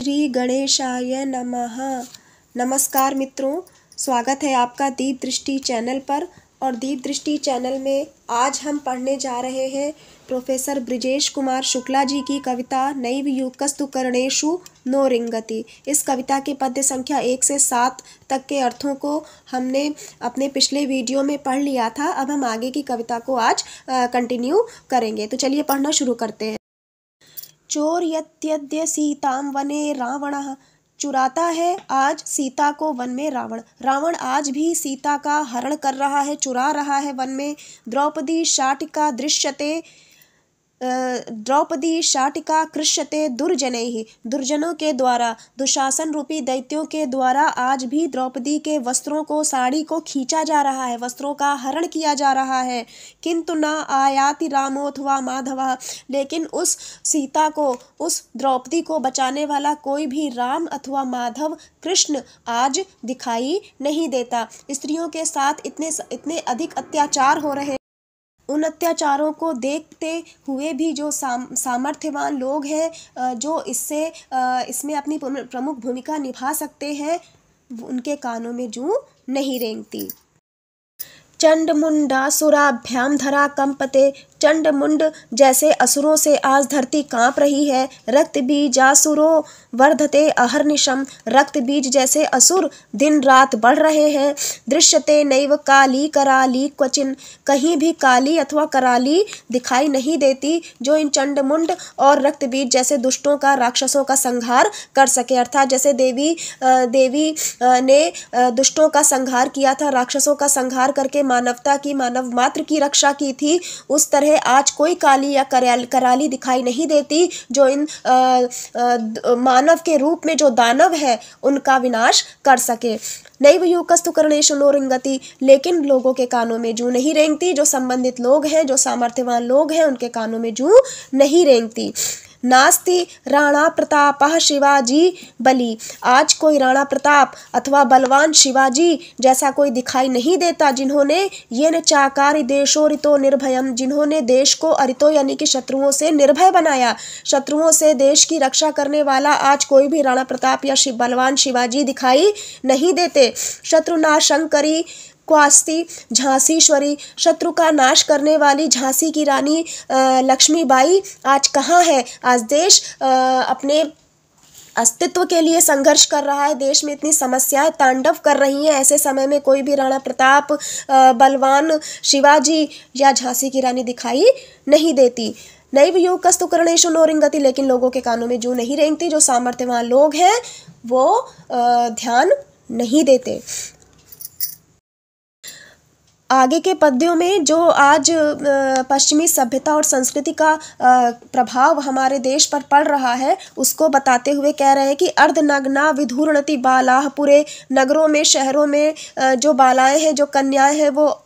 श्री गणेशाय नमः। नमस्कार मित्रों, स्वागत है आपका दीप दृष्टि चैनल पर। और दीप दृष्टि चैनल में आज हम पढ़ने जा रहे हैं प्रोफेसर ब्रिजेश कुमार शुक्ला जी की कविता नैव यूकस्तु कर्णेषु नो रिंगति। इस कविता के पद्य संख्या 1 से 7 तक के अर्थों को हमने अपने पिछले वीडियो में पढ़ लिया था। अब हम आगे की कविता को आज कंटिन्यू करेंगे। तो चलिए पढ़ना शुरू करते हैं। चोरयत्यद्य सीतां वने रावणः। चुराता है आज सीता को वन में रावण। रावण आज भी सीता का हरण कर रहा है, चुरा रहा है वन में। द्रौपदी शाटिका दृश्यते द्रौपदी शाटिका कृष्यते दुर्जनैः। दुर्जनों के द्वारा, दुशासन रूपी दैत्यों के द्वारा आज भी द्रौपदी के वस्त्रों को, साड़ी को खींचा जा रहा है, वस्त्रों का हरण किया जा रहा है। किंतु न आयाति रामोऽथवा माधवः। लेकिन उस सीता को, उस द्रौपदी को बचाने वाला कोई भी राम अथवा माधव कृष्ण आज दिखाई नहीं देता। स्त्रियों के साथ इतने अधिक अत्याचार हो रहे। उन अत्याचारों को देखते हुए भी जो सामर्थ्यवान लोग हैं, जो इसमें अपनी प्रमुख भूमिका निभा सकते हैं, उनके कानों में जूं नहीं रेंगती। चंडमुंडासुराभ्याम धरा कंपते। चंडमुंड जैसे असुरों से आज धरती कांप रही है। रक्त बीजासुरो वर्धते अहर्निशम। रक्त बीज जैसे असुर दिन रात बढ़ रहे हैं। दृश्यते नैव काली कराली क्वचिन। कहीं भी काली अथवा कराली दिखाई नहीं देती जो इन चंडमुंड और रक्त बीज जैसे दुष्टों का, राक्षसों का संहार कर सके। अर्थात जैसे देवी ने दुष्टों का संहार किया था, राक्षसों का संहार करके मानवता की, मानव मात्र की रक्षा की थी, उस तरह आज कोई काली या कराली दिखाई नहीं देती जो इन मानव के रूप में जो दानव है उनका विनाश कर सके। नैव यूकस्तु कर्णेषु नो रिंगति। लेकिन लोगों के कानों में जूं नहीं रेंगती। जो संबंधित लोग हैं, जो सामर्थ्यवान लोग हैं, उनके कानों में जूं नहीं रेंगती। नास्ति राणा प्रतापः शिवाजी बली। आज कोई राणा प्रताप अथवा बलवान शिवाजी जैसा कोई दिखाई नहीं देता, जिन्होंने येन चाकारि देशो रितो निर्भयम्। जिन्होंने देश को अरितो यानी कि शत्रुओं से निर्भय बनाया। शत्रुओं से देश की रक्षा करने वाला आज कोई भी राणा प्रताप या बलवान शिवाजी दिखाई नहीं देते। शत्रुनाशंकरी क्वास्ति झांसीश्वरी। शत्रु का नाश करने वाली झांसी की रानी लक्ष्मीबाई आज कहाँ है? आज देश अपने अस्तित्व के लिए संघर्ष कर रहा है। देश में इतनी समस्याएं तांडव कर रही हैं। ऐसे समय में कोई भी राणा प्रताप, बलवान शिवाजी या झांसी की रानी दिखाई नहीं देती। नैव यूकस्तु कर्णेषु नो रिंगति। लेकिन लोगों के कानों में जूं नहीं रेंगती। जो सामर्थ्यवान लोग हैं वो ध्यान नहीं देते। आगे के पद्यों में जो आज पश्चिमी सभ्यता और संस्कृति का प्रभाव हमारे देश पर पड़ रहा है, उसको बताते हुए कह रहे हैं कि अर्धनग्ना विधूर्णति बालाः पुरे। नगरों में, शहरों में जो बालाएं हैं, जो कन्याएं हैं, वो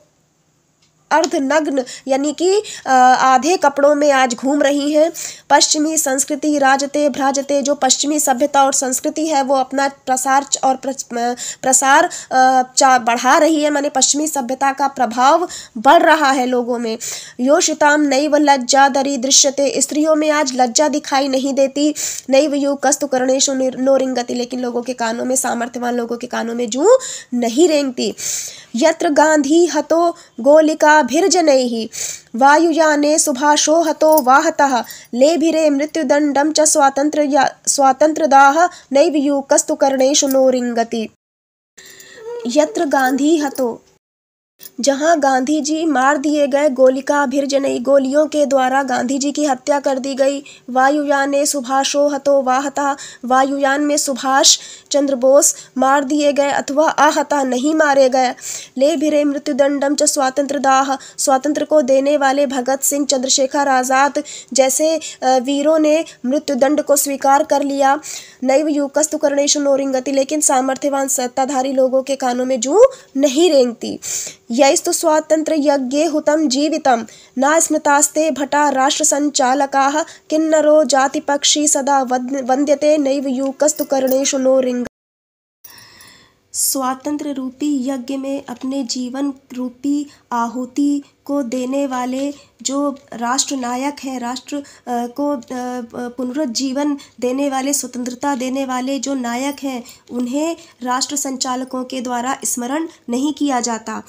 अर्धनग्न यानी कि आधे कपड़ों में आज घूम रही हैं। पश्चिमी संस्कृति राजते भ्राजते। जो पश्चिमी सभ्यता और संस्कृति है वो अपना प्रसार बढ़ा रही है, माने पश्चिमी सभ्यता का प्रभाव बढ़ रहा है लोगों में। योषिताम नैव लज्जा दरी दृश्यते। स्त्रियों में आज लज्जा दिखाई नहीं देती। नैव यूकस्तु कर्णेषु नो रिंगति। लेकिन लोगों के कानों में, सामर्थ्यवान लोगों के कानों में जूं नहीं रेंगती। यत्र गांधी हतो गोलिकाभिर्जनैः। वायुयाने सुभाषो हतो वाहतः। लेभिरे मृत्युदंडं च स्वातंत्रदाः। नैव यूकस्तु कर्णेषु नो रिंगति। यत्र गांधी हतो। जहाँ गांधी जी मार दिए गए, गोलिकाभिर्जनैः। गोलियों के द्वारा गांधी जी की हत्या कर दी गई। वायुयाने सुभाषो हतो वाहतः। वायुयान में सुभाष चंद्र बोस मार दिए गए अथवा आहतः नहीं मारे गए। लेभिरे मृत्युदंडम च स्वातंत्रदाः। स्वातंत्र को देने वाले भगत सिंह, चंद्रशेखर आजाद जैसे वीरों ने मृत्युदंड को स्वीकार कर लिया। नैव यूकस्तु कर्णेषु नो रिंगति। लेकिन सामर्थ्यवान सत्ताधारी लोगों के कानों में जूं नहीं रेंगती। यैस्तु स्वातंत्र यज्ञे हुतं जीवितं। न स्मृतास्ते भटा राष्ट्र संचालकाः। किन्नरो जाति पक्षी सदा वन्द्यते। नैव यूकस्तु कर्णेषु नो रिंगति। स्वातंत्र्य रूपी यज्ञ में अपने जीवन रूपी आहुति को देने वाले जो राष्ट्र नायक हैं, राष्ट्र को पुनरुज्जीवन देने वाले, स्वतंत्रता देने वाले जो नायक हैं, उन्हें राष्ट्र संचालकों के द्वारा स्मरण नहीं किया जाता।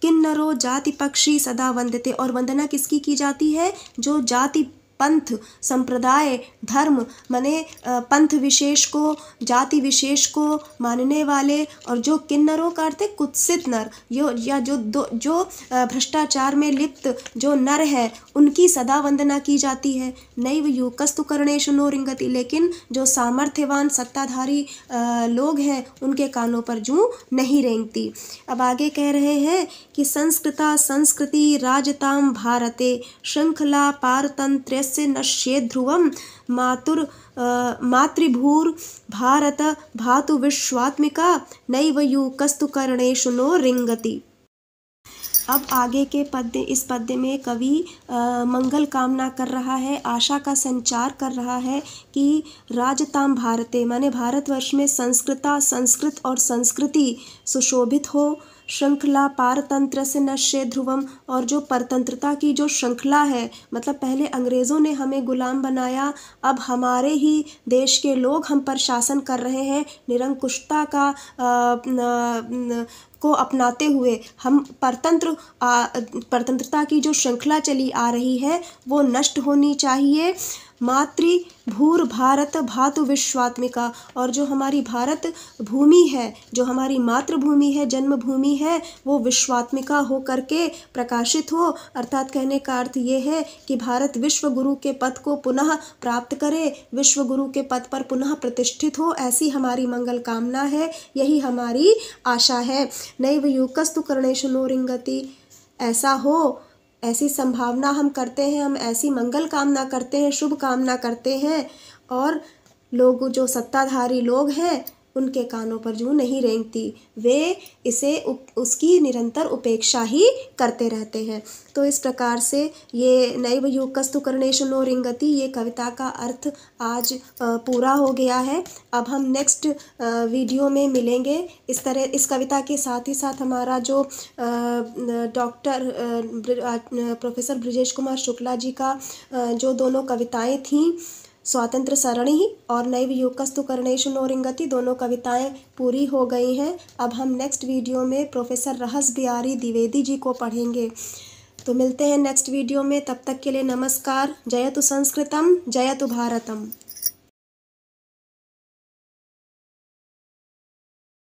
किन्नरो जाति पक्षी सदा वंदते, और वंदना किसकी की जाती है? जो जाति, पंथ, संप्रदाय, धर्म माने पंथ विशेष को, जाति विशेष को मानने वाले, और जो किन्नरों का अर्थ है कुत्सित नर, जो भ्रष्टाचार में लिप्त जो नर है, उनकी सदा वंदना की जाती है। नैव यूकस्तु कर्णेषु नो रिंगति, लेकिन जो सामर्थ्यवान सत्ताधारी लोग हैं, उनके कानों पर जूं नहीं रेंगती। अब आगे कह रहे हैं कि संस्कृता संस्कृति राजताम भारते, श्रृंखला पारतंत्र्य से नश्येद ध्रुवम, मातृभूर भारत भातु विश्वात्मिका, नैव यूकस्तु कर्णेषु नो रिंगति। अब आगे के पद्य, इस पद्य में कवि मंगल कामना कर रहा है, आशा का संचार कर रहा है कि राजताम भारते माने भारतवर्ष में संस्कृत और संस्कृति सुशोभित हो, श्रृंखला पारतंत्र से नश्ये ध्रुवम, और जो परतंत्रता की जो श्रृंखला है, मतलब पहले अंग्रेज़ों ने हमें गुलाम बनाया, अब हमारे ही देश के लोग हम पर शासन कर रहे हैं, निरंकुशता का को अपनाते हुए हम परतंत्रता की जो श्रृंखला चली आ रही है वो नष्ट होनी चाहिए। मातृभूर भारत भातु विश्वात्मिका, और जो हमारी भारत भूमि है, जो हमारी मातृभूमि है, जन्मभूमि है, वो विश्वात्मिका हो करके प्रकाशित हो। अर्थात कहने का अर्थ ये है कि भारत विश्व गुरु के पद को पुनः प्राप्त करे, विश्व गुरु के पद पर पुनः प्रतिष्ठित हो, ऐसी हमारी मंगल कामना है, यही हमारी आशा है। नैव यूकस्तु कर्णेषु नो रिंगति, ऐसा हो, ऐसी संभावना हम करते हैं, हम ऐसी मंगल कामना करते हैं, शुभ कामना करते हैं, और लोग जो सत्ताधारी लोग हैं उनके कानों पर जूं नहीं रेंगती, वे इसे उसकी निरंतर उपेक्षा ही करते रहते हैं। तो इस प्रकार से ये नैव यूकस्तु कर्णेषु नो रिंगति, ये कविता का अर्थ आज पूरा हो गया है। अब हम नेक्स्ट वीडियो में मिलेंगे। इस तरह इस कविता के साथ ही साथ हमारा जो डॉक्टर प्रोफेसर ब्रजेश कुमार शुक्ला जी का जो दोनों कविताएं थीं, स्वातंत्र सरणी और नैव यूकस्तु कर्णेषु नो रिंगति, दोनों कविताएं पूरी हो गई हैं। अब हम नेक्स्ट वीडियो में प्रोफेसर रहस बिहारी द्विवेदी जी को पढ़ेंगे। तो मिलते हैं नेक्स्ट वीडियो में, तब तक के लिए नमस्कार। जयतु संस्कृतम, जयतु भारतम।